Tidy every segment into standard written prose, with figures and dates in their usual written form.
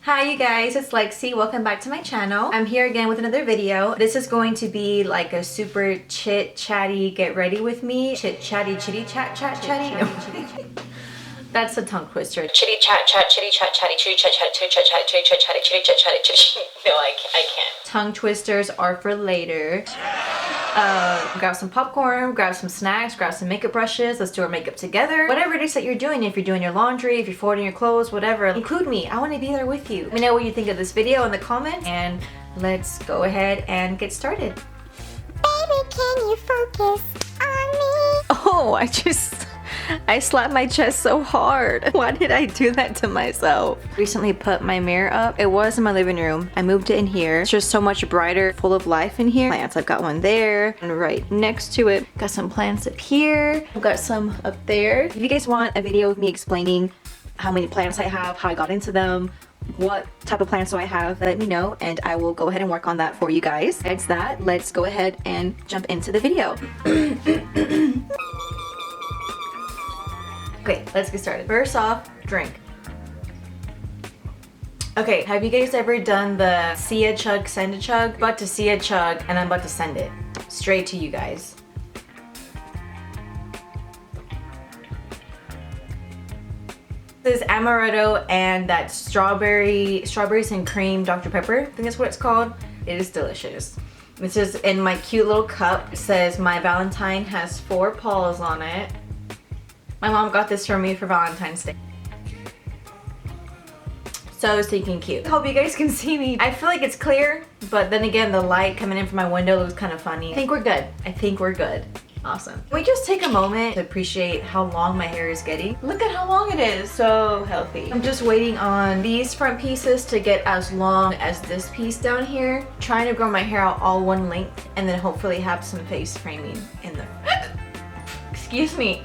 Hi you guys, it's Lexi. Welcome back to my channel. I'm here again with another video. This is going to be like a super chit chatty get ready with me. Chit chatty chitty chat chatty. That's a tongue twister. Chitty chat chitty chat chatty chitty chat chitty chat chitty chat chatty chitty chat chatty chitty. No, I can't. Tongue twisters are for later. Grab some popcorn, grab some snacks, grab some makeup brushes. Let's do our makeup together. Whatever it is that you're doing, if you're doing your laundry, if you're folding your clothes, whatever, include me. I want to be there with you. Let me know what you think of this video in the comments, and let's go ahead and get started. Baby, can you focus on me? Oh, I slapped my chest so hard. Why did I do that to myself? Recently put my mirror up. It was in my living room. I moved it in here. It's just so much brighter, full of life in here. Plants, I've got one there and right next to it. Got some plants up here. I've got some up there. If you guys want a video of me explaining how many plants I have, how I got into them, what type of plants do I have, let me know and I will go ahead and work on that for you guys. Besides that, let's go ahead and jump into the video. Okay, let's get started. First off, drink. Okay, have you guys ever done the see a chug, send a chug? I'm about to see a chug and I'm about to send it straight to you guys. This is amaretto and that strawberries and cream Dr. Pepper. I think that's what it's called. It is delicious. This is in my cute little cup. It says my Valentine has 4 paws on it. My mom got this for me for Valentine's Day. So stinking cute. Hope you guys can see me. I feel like it's clear, but then again, the light coming in from my window looks kind of funny. I think we're good. I think we're good. Awesome. Can we just take a moment to appreciate how long my hair is getting? Look at how long it is. So healthy. I'm just waiting on these front pieces to get as long as this piece down here. Trying to grow my hair out all one length and then hopefully have some face framing in the... Excuse me.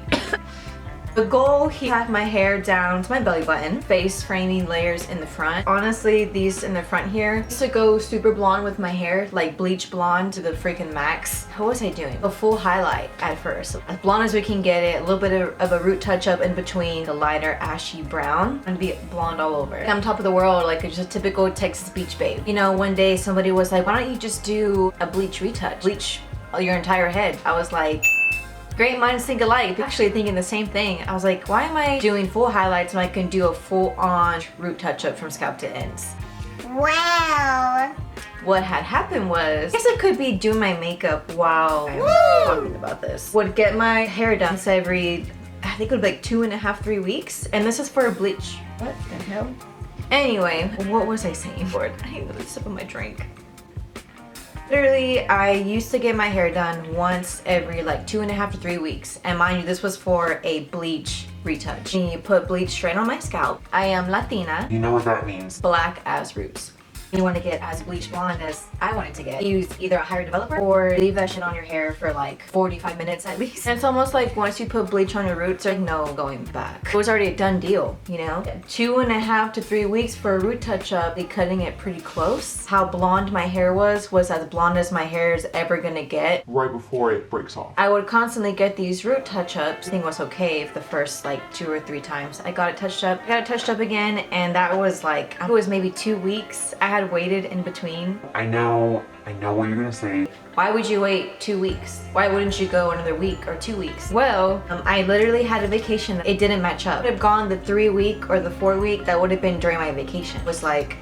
The goal here, have my hair down to my belly button, face framing layers in the front. Honestly, these in the front here, just to go super blonde with my hair, like bleach blonde to the freaking max. What was I doing? A full highlight at first. As blonde as we can get it, a little bit of a root touch up in between the lighter ashy brown, and be blonde all over. I'm top of the world, like just a typical Texas beach babe. You know, one day somebody was like, why don't you just do a bleach retouch? Bleach your entire head. I was like, great minds think alike. Actually thinking the same thing. I was like, why am I doing full highlights when I can do a full-on root touch-up from scalp to ends? Wow. What had happened was, I guess I could be doing my makeup while I'm talking about this. Would get my hair done every, I think it would be like 2.5, 3 weeks. And this is for a bleach. What the hell? Anyway, what was I saying? Lord, I need another sip of my drink. Literally, I used to get my hair done once every like 2.5 to 3 weeks. And mind you, this was for a bleach retouch. And you put bleach straight on my scalp. I am Latina. You know what that means. Black as roots. You want to get as bleach blonde as I wanted to get. Use either a higher developer or leave that shit on your hair for like 45 minutes at least. And it's almost like once you put bleach on your roots, there's no going back. It was already a done deal, you know? 2.5 to 3 weeks for a root touch up, cutting it pretty close. How blonde my hair was as blonde as my hair is ever gonna get. Right before it breaks off. I would constantly get these root touch ups. I think it was okay if the first like 2 or 3 times I got it touched up. I got it touched up again, and that was like, it was maybe 2 weeks. I had waited in between. I know what you're gonna say. Why would you wait 2 weeks? Why wouldn't you go another week or 2 weeks? Well, I literally had a vacation. It didn't match up. I would have gone the 3 week or the 4 week. That would have been during my vacation. It was like,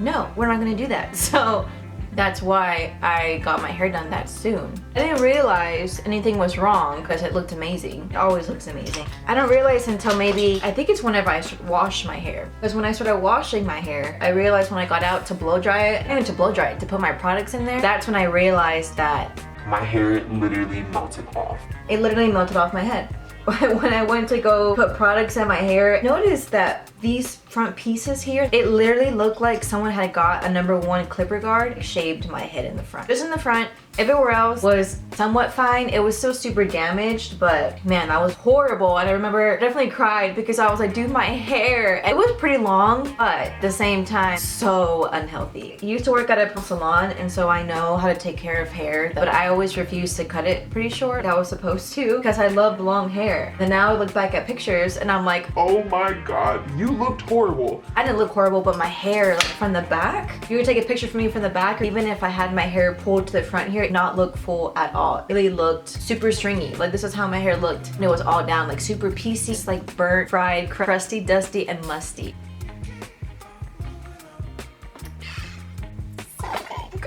no, we're not gonna do that. So that's why I got my hair done that soon. I didn't realize anything was wrong because it looked amazing. It always looks amazing. I don't realize until maybe, I think it's whenever I wash my hair. Because when I started washing my hair, I realized when I got out to blow dry it, and to blow dry it, to put my products in there, that's when I realized that my hair literally melted off. It literally melted off my head. When I went to go put products in my hair, notice that these front pieces here, it literally looked like someone had got a #1 clipper guard, shaved my head in the front. Just in the front, Everywhere else was somewhat fine. It was still super damaged, but man, that was horrible. And I remember I definitely cried because I was like, dude, my hair. It was pretty long, but at the same time, so unhealthy. I used to work at a salon, and so I know how to take care of hair, but I always refused to cut it pretty short. I was supposed to because I love long hair. And now I look back at pictures and I'm like, Oh my god, you looked horrible. I didn't look horrible, but my hair, like from the back, if you would take a picture for me from the back, or even if I had my hair pulled to the front here, it not look full at all. It really looked super stringy. Like this is how my hair looked. And it was all down, like super piecey, just like burnt, fried, crusty, dusty, and musty.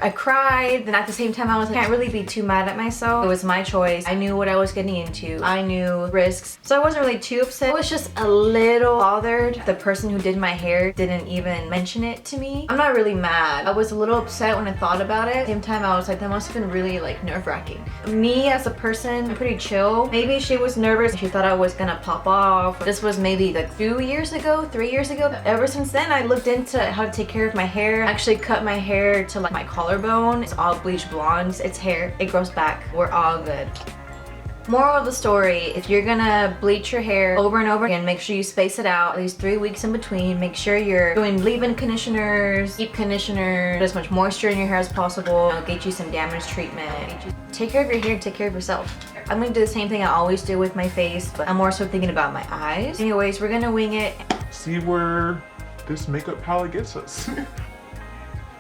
I cried, then at the same time I was like, I can't really be too mad at myself. It was my choice. I knew what I was getting into. I knew risks. So I wasn't really too upset. I was just a little bothered. The person who did my hair didn't even mention it to me. I'm not really mad. I was a little upset when I thought about it. At the same time, I was like, that must have been really like nerve-wracking. Me as a person, I'm pretty chill. Maybe she was nervous. She thought I was gonna pop off. This was maybe like 2 years ago, 3 years ago. Ever since then, I looked into how to take care of my hair. I actually cut my hair to like my collarbone. It's all bleached blonde. It's hair. It grows back. We're all good. Moral of the story, if you're gonna bleach your hair over and over again, make sure you space it out at least 3 weeks in between. Make sure you're doing leave-in conditioners, deep conditioner, put as much moisture in your hair as possible. It'll get you some damage treatment. Take care of your hair and take care of yourself. I'm gonna do the same thing I always do with my face, but I'm more so thinking about my eyes. Anyways, we're gonna wing it. See where this makeup palette gets us.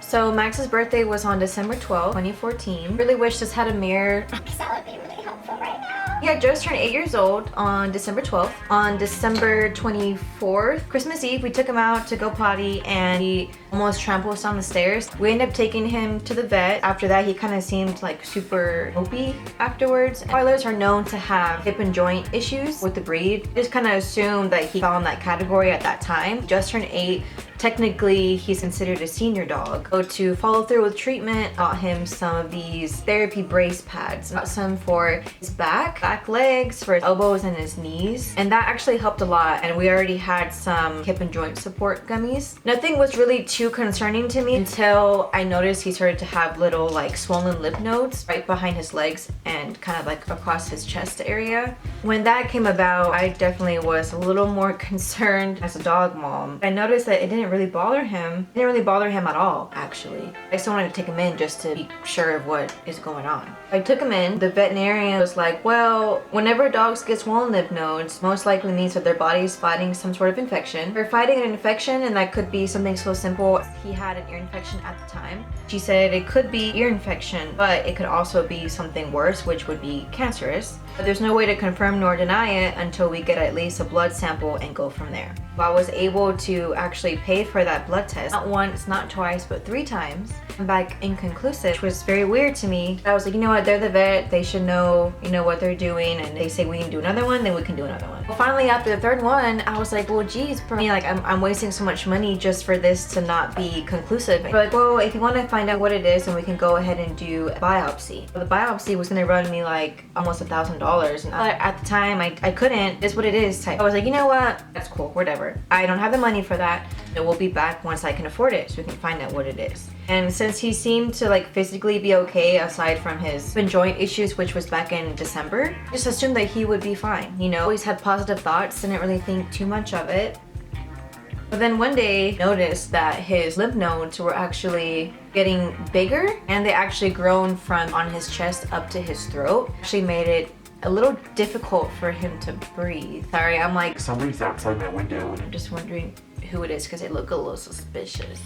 So Max's birthday was on December 12th, 2014. Really wish this had a mirror. That would be really helpful right now. Yeah, Joe's turned 8 years old on December 12th. On December 24th, Christmas Eve, we took him out to go potty and he almost trampled us on the stairs. We ended up taking him to the vet. After that, he kind of seemed like super mopey afterwards. Rottweilers are known to have hip and joint issues with the breed. Just kind of assumed that he fell in that category at that time. Just turned 8. Technically, he's considered a senior dog. So to follow through with treatment, got him some of these therapy brace pads. Got some for his back legs, for his elbows and his knees. And that actually helped a lot. And we already had some hip and joint support gummies. Nothing was really too concerning to me until I noticed he started to have little like swollen lymph nodes right behind his legs and kind of like across his chest area. When that came about, I definitely was a little more concerned as a dog mom. I noticed that it didn't really bother him. It didn't really bother him at all, actually. I still wanted to take him in just to be sure of what is going on. I took him in. The veterinarian was like, well, whenever dogs get swollen lymph nodes, most likely means that their body is fighting some sort of infection. They're fighting an infection, and that could be something so simple. He had an ear infection at the time. She said it could be ear infection, but it could also be something worse, which would be cancerous. But there's no way to confirm nor deny it until we get at least a blood sample and go from there. I was able to actually pay for that blood test, not once, not twice, but 3 times. Come back inconclusive, which was very weird to me. I was like, you know what, they're the vet, they should know, you know, what they're doing, and they say we can do another one, then we can do another one. Well, finally, after the 3rd one, I was like, well, geez, for me, like, I'm wasting so much money just for this to not be conclusive. They're like, well, if you want to find out what it is, then we can go ahead and do a biopsy. The biopsy was gonna run me like almost $1,000, and at the time, I couldn't. It's what it is type. I was like, you know what, that's cool, whatever. I don't have the money for that. We'll be back once I can afford it, so we can find out what it is. And since he seemed to like physically be okay, aside from his joint issues, which was back in December, I just assumed that he would be fine. You know, always had positive thoughts, didn't really think too much of it. But then one day, noticed that his lymph nodes were actually getting bigger, and they actually grown from on his chest up to his throat. Actually made it a little difficult for him to breathe. Sorry, I'm like, Somebody's outside my window. I'm just wondering who it is because they look a little suspicious.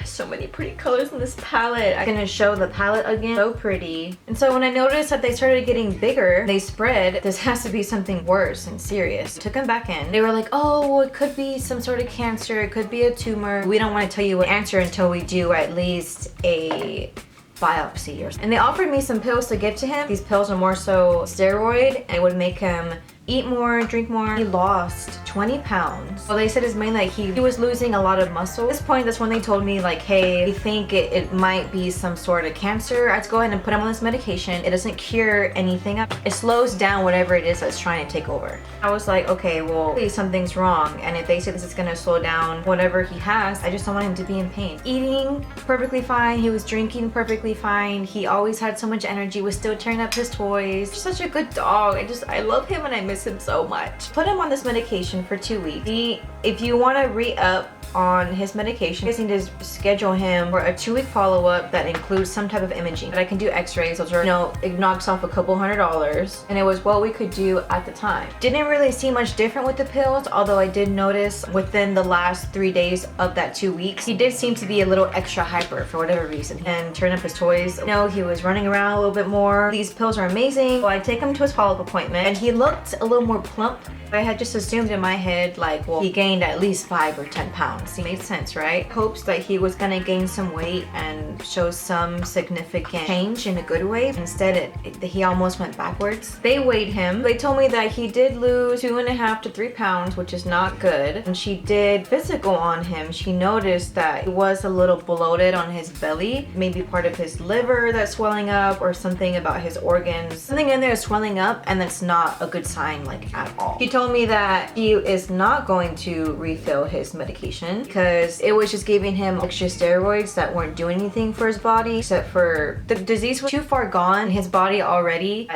So many pretty colors in this palette. I'm gonna show the palette again. So pretty. And so when I noticed that they started getting bigger, they spread, this has to be something worse and serious. Took them back in. They were like, oh, well, it could be some sort of cancer. It could be a tumor. We don't want to tell you what answer until we do at least a biopsy or something. And they offered me some pills to give to him. These pills are more so steroid, and it would make him eat more, drink more. He lost 20 pounds. Well, they said it's mainly like he was losing a lot of muscle. At this point, that's when they told me like, hey, we think it might be some sort of cancer. Let's go ahead and put him on this medication. It doesn't cure anything. It slows down whatever it is that's trying to take over. I was like, okay, well, maybe something's wrong. And if they say this is gonna slow down whatever he has, I just don't want him to be in pain. Eating perfectly fine. He was drinking perfectly fine. He always had so much energy, was still tearing up his toys. Just such a good dog. I love him and I miss him so much. Put him on this medication for 2 weeks. If you want to re-up on his medication, you guys need to schedule him for a 2-week follow-up that includes some type of imaging. But I can do x-rays. Those are, you know, it knocks off a couple $100, and it was what we could do at the time. Didn't really see much different with the pills, although I did notice within the last 3 days of that 2 weeks, he did seem to be a little extra hyper for whatever reason and turn up his toys. You know, he was running around a little bit more. These pills are amazing. So I take him to his follow-up appointment and he looked a little more plump. I had just assumed in my head like, well, he gained at least 5 or 10 pounds. It made sense, right? Hopes that he was gonna gain some weight and show some significant change in a good way. Instead, he almost went backwards. They weighed him. They told me that he did lose 2.5 to 3 pounds, which is not good. And she did physical on him. She noticed that he was a little bloated on his belly, maybe part of his liver that's swelling up or something about his organs. Something in there is swelling up, and that's not a good sign like at all. She told me that he is not going to refill his medication because it was just giving him extra steroids that weren't doing anything for his body, except for the disease was too far gone. His body already,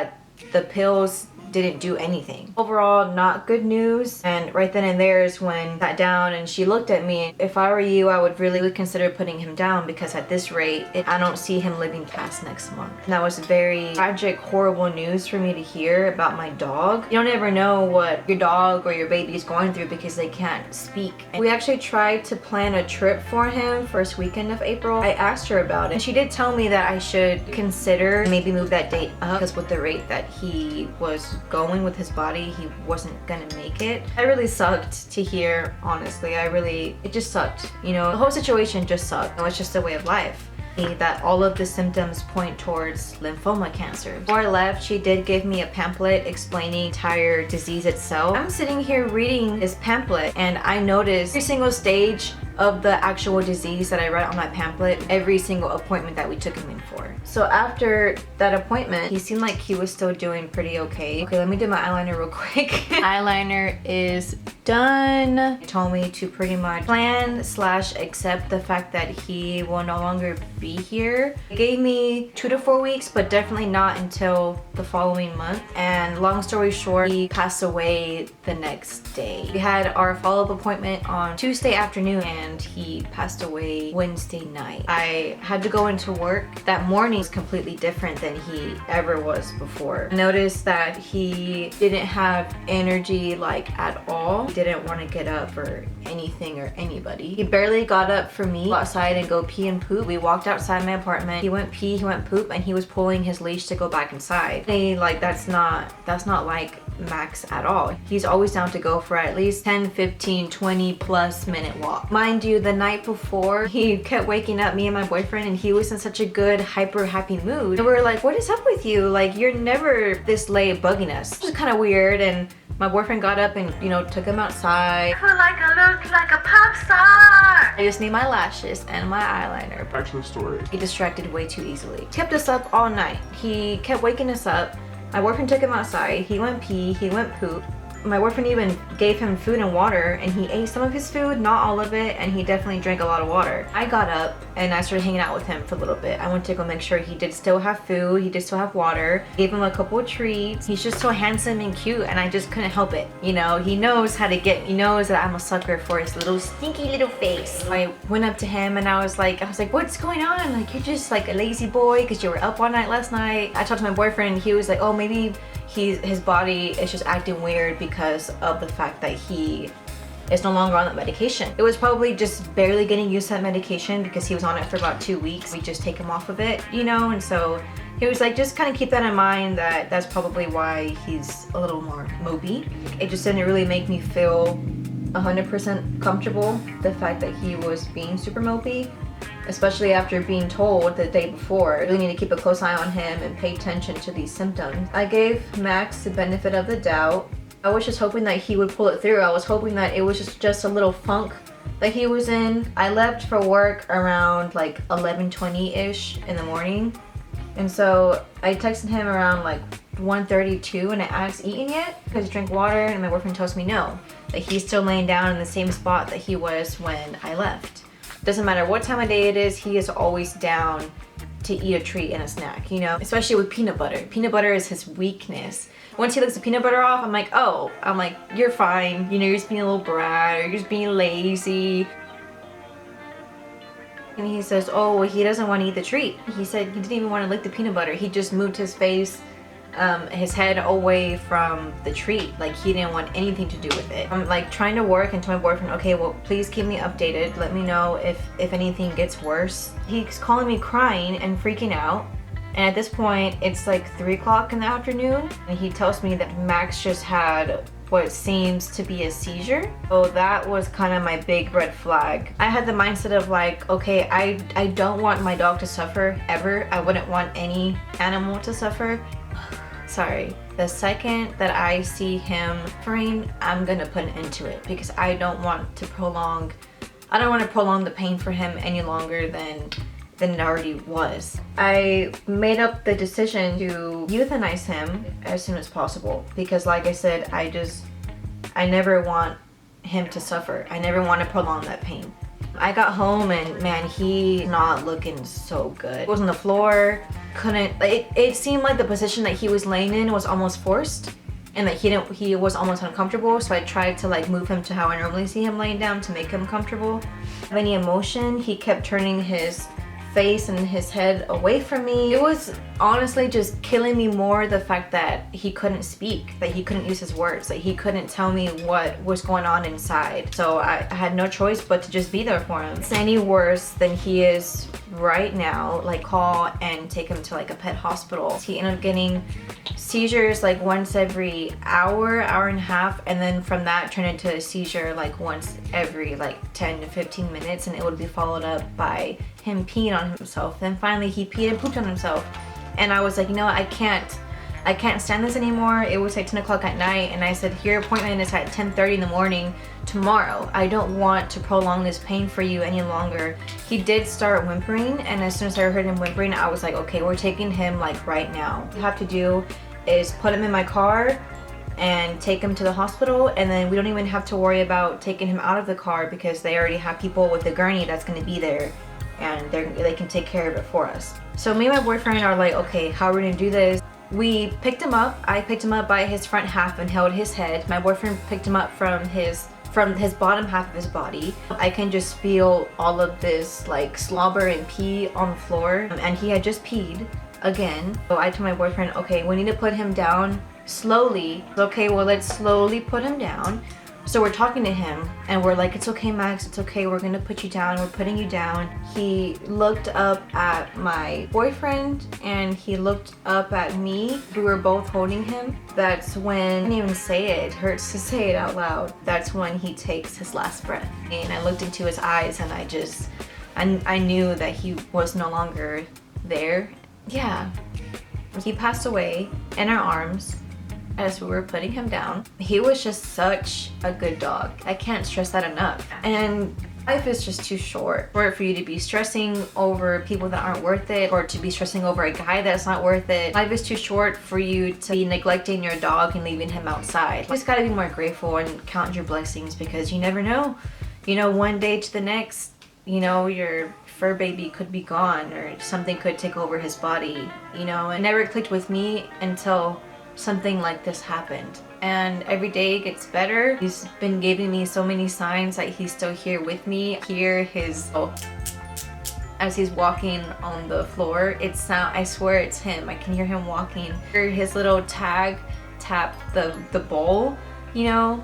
the pills didn't do anything. Overall, not good news. And right then and there is when I sat down and she looked at me. If I were you, I would really consider putting him down, because at this rate, I don't see him living past next month. And that was very tragic, horrible news for me to hear about my dog. You don't ever know what your dog or your baby is going through because they can't speak. And we actually tried to plan a trip for him first weekend of April. I asked her about it and she did tell me that I should consider maybe move that date up, because with the rate that he was going with his body, he wasn't gonna make it. I really sucked to hear, honestly. It just sucked. You know, the whole situation just sucked. You know, it's just a way of life. That all of the symptoms point towards lymphoma cancer. Before I left, she did give me a pamphlet explaining the entire disease itself. I'm sitting here reading this pamphlet and I noticed every single stage of the actual disease that I read on my pamphlet, every single appointment that we took him in for. So after that appointment, he seemed like he was still doing pretty okay. Okay, let me do my eyeliner real quick. Eyeliner is done. He told me to pretty much plan / accept the fact that he will no longer be here. He gave me 2 to 4 weeks, but definitely not until the following month. And long story short, he passed away the next day. We had our follow-up appointment on Tuesday afternoon and he passed away Wednesday night. I had to go into work. That morning was completely different than he ever was before. I noticed that he didn't have energy like at all. He didn't want to get up for anything or anybody. He barely got up for me to go outside and go pee and poop. We walked outside my apartment. He went pee, he went poop, and he was pulling his leash to go back inside. Like that's not like Max at all. He's always down to go for at least 10, 15, 20 plus minute walk. Mind you, the night before, he kept waking up me and my boyfriend and he was in such a good, hyper happy mood. And we were like, what is up with you? Like, you're never this late bugging us. It was kind of weird. And my boyfriend got up and, you know, took him outside. I feel like I look like a pop star. I just need my lashes and my eyeliner. Back to the story. He distracted way too easily. Kept us up all night. He kept waking us up. My boyfriend took him outside. He went pee, he went poop. My boyfriend even gave him food and water and he ate some of his food, not all of it, and he definitely drank a lot of water. I got up and I started hanging out with him for a little bit. I went to go make sure he did still have food, he did still have water. Gave him a couple of treats. He's just so handsome and cute and I just couldn't help it. You know, he knows how to get, he knows that I'm a sucker for his little stinky little face. I went up to him and I was like, what's going on? Like, you're just like a lazy boy because you were up all night last night. I talked to my boyfriend and he was like, oh, maybe his body is just acting weird because of the fact that he is no longer on that medication. It was probably just barely getting used to that medication because he was on it for about 2 weeks. We just take him off of it, you know, and so he was like, just kind of keep that in mind, that that's probably why he's a little more mopey. It just didn't really make me feel 100% comfortable, the fact that he was being super mopey. Especially after being told the day before, really need to keep a close eye on him and pay attention to these symptoms. I gave Max the benefit of the doubt I was just hoping that he would pull it through. I was hoping that it was just a little funk that he was in. I left for work around like 11:20-ish in the morning. And so I texted him around like 1:32 and I asked, eaten yet? Because he drank water, and my boyfriend tells me no, that he's still laying down in the same spot that he was when I left. Doesn't matter what time of day it is, he is always down to eat a treat and a snack, you know? Especially with peanut butter. Peanut butter is his weakness. Once he licks the peanut butter off, I'm like, oh, you're fine. You know, you're just being a little brat, or you're just being lazy. And he says, oh, well, he doesn't want to eat the treat. He said he didn't even want to lick the peanut butter. He just moved his face, his head away from the treat. Like, he didn't want anything to do with it. I'm like trying to work and tell my boyfriend, okay, well, please keep me updated. Let me know if anything gets worse. He's calling me crying and freaking out. And at this point, it's like 3 o'clock in the afternoon. And he tells me that Max just had what seems to be a seizure. So that was kind of my big red flag. I had the mindset of like, okay, I don't want my dog to suffer ever. I wouldn't want any animal to suffer. Sorry. The second that I see him suffering, I'm gonna put an end to it, because I don't want to prolong the pain for him any longer than it already was. I made up the decision to euthanize him as soon as possible, because like I said, I never want him to suffer. I never want to prolong that pain. I got home and man, he's not looking so good. He was on the floor, it seemed like the position that he was laying in was almost forced, and that he was almost uncomfortable. So I tried to like move him to how I normally see him laying down to make him comfortable. Of any emotion, he kept turning his face and his head away from me. It was honestly just killing me more, the fact that he couldn't speak, that he couldn't use his words, that he couldn't tell me what was going on inside. So I had no choice but to just be there for him. It's any worse than he is right now, like call and take him to like a pet hospital. He ended up getting seizures like once every hour and a half, and then from that turned into a seizure like once every like 10 to 15 minutes, and it would be followed up by him peeing on himself. Then finally he peed and pooped on himself, and I was like, you know what, I can't stand this anymore. It was like 10 o'clock at night, and I said, your appointment is at 10:30 in the morning tomorrow. I don't want to prolong this pain for you any longer. He did start whimpering, and as soon as I heard him whimpering, I was like, okay, we're taking him like right now. What we have to do is put him in my car and take him to the hospital, and then we don't even have to worry about taking him out of the car, because they already have people with the gurney that's going to be there, and they can take care of it for us. So me and my boyfriend are like, okay, how are we gonna do this? We picked him up. I picked him up by his front half and held his head. My boyfriend picked him up from his bottom half of his body. I can just feel all of this like slobber and pee on the floor, and he had just peed again. So I told my boyfriend, okay, we need to put him down slowly. Okay, well, let's slowly put him down. So we're talking to him and we're like, it's okay, Max, it's okay, we're gonna put you down, we're putting you down. He looked up at my boyfriend and he looked up at me. We were both holding him. That's when, I can't even say it, it hurts to say it out loud. That's when he takes his last breath. And I looked into his eyes and I knew that he was no longer there. Yeah, he passed away in our arms as we were putting him down. He was just such a good dog. I can't stress that enough. And life is just too short for you to be stressing over people that aren't worth it, or to be stressing over a guy that's not worth it. Life is too short for you to be neglecting your dog and leaving him outside. You just gotta be more grateful and count your blessings, because you never know. You know, one day to the next, you know, your fur baby could be gone, or something could take over his body, you know. It never clicked with me until something like this happened, and every day it gets better. He's been giving me so many signs that he's still here with me. Hear his as he's walking on the floor, I swear it's him. I can hear him walking. Hear his little tag tap the bowl, you know,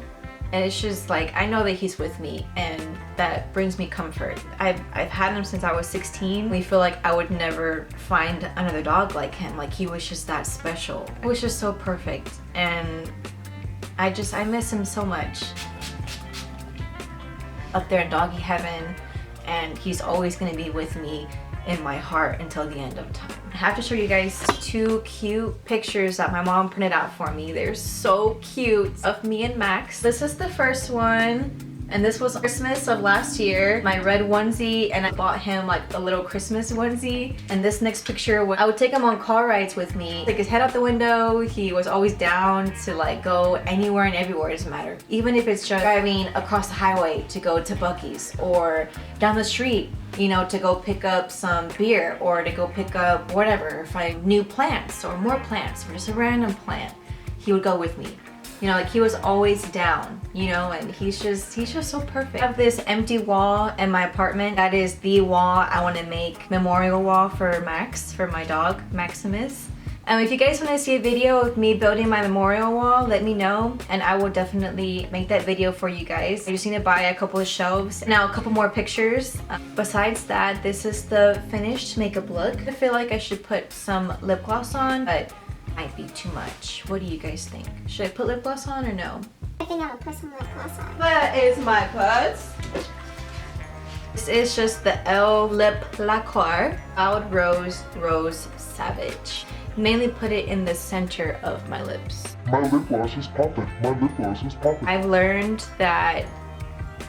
and it's just like, I know that he's with me, and that brings me comfort. I've had him since I was 16. We feel like I would never find another dog like him. Like, he was just that special. It was just so perfect, and I miss him so much. Up there in doggy heaven, and he's always gonna be with me in my heart until the end of time. I have to show you guys 2 cute pictures that my mom printed out for me. They're so cute of me and Max. This is the first one. And this was Christmas of last year, my red onesie, and I bought him like a little Christmas onesie. And this next picture, I would take him on car rides with me. Take his head out the window, he was always down to like go anywhere and everywhere, it doesn't matter. Even if it's just driving across the highway to go to Buc-ee's, or down the street, you know, to go pick up some beer, or to go pick up whatever, find new plants or more plants, or just a random plant, he would go with me. You know, like he was always down, you know, and he's just so perfect. I have this empty wall in my apartment. That is the wall I want to make memorial wall for Max, for my dog, Maximus. If you guys want to see a video of me building my memorial wall, let me know, and I will definitely make that video for you guys. I just need to buy a couple of shelves. Now a couple more pictures. Besides that, this is the finished makeup look. I feel like I should put some lip gloss on, but might be too much. What do you guys think? Should I put lip gloss on or no? I think I'll put some lip gloss on. That is my purse. This is just the Elle Lip Lacquer Wild Rose Savage. Mainly put it in the center of my lips. My lip gloss is popping. My lip gloss is popping. I've learned that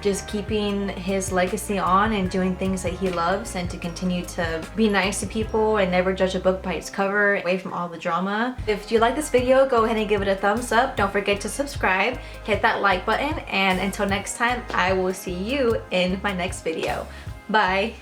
just keeping his legacy on and doing things that he loves, and to continue to be nice to people and never judge a book by its cover, away from all the drama. If you like this video, go ahead and give it a thumbs up. Don't forget to subscribe, hit that like button, and until next time, I will see you in my next video. Bye.